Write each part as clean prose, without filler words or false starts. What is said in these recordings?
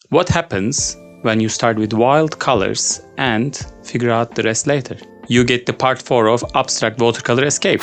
What happens when you start with wild colors and figure out the rest later? You get the part 4 of Abstract Watercolor Escape.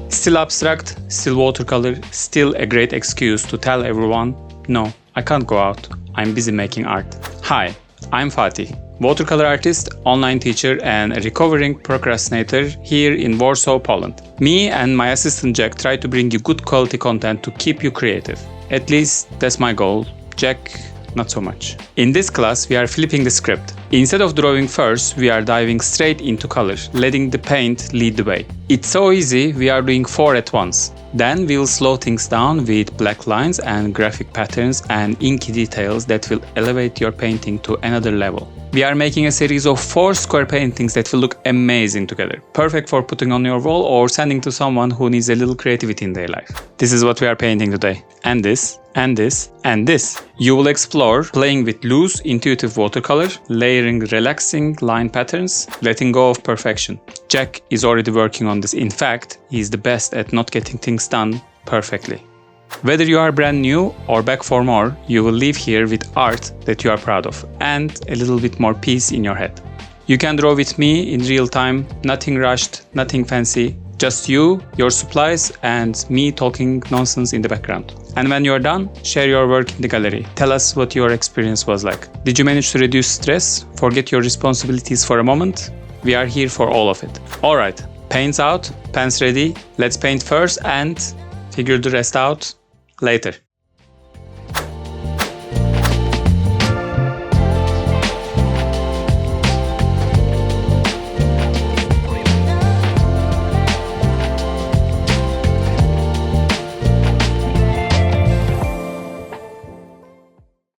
Still abstract, still watercolor, still a great excuse to tell everyone, no, I can't go out, I'm busy making art. Hi, I'm Fatih, watercolor artist, online teacher and a recovering procrastinator here in Warsaw, Poland. Me and my assistant Jack try to bring you good quality content to keep you creative. At least that's my goal. Jack, not so much. In this class, we are flipping the script. Instead of drawing first, we are diving straight into color, letting the paint lead the way. It's so easy, we are doing 4 at once. Then we'll slow things down with black lines and graphic patterns and inky details that will elevate your painting to another level. We are making a series of 4 square paintings that will look amazing together. Perfect for putting on your wall or sending to someone who needs a little creativity in their life. This is what we are painting today. And this, and this, and this. You will explore playing with loose, intuitive watercolor, layering relaxing line patterns, letting go of perfection. Jack is already working on this. In fact, he's the best at not getting things done perfectly. Whether you are brand new or back for more, you will leave here with art that you are proud of and a little bit more peace in your head. You can draw with me in real time, nothing rushed, nothing fancy, just you, your supplies, and me talking nonsense in the background. And when you're done, share your work in the gallery. Tell us what your experience was like. Did you manage to reduce stress? Forget your responsibilities for a moment? We are here for all of it. Alright, paints out, pens ready. Let's paint first and figure the rest out later.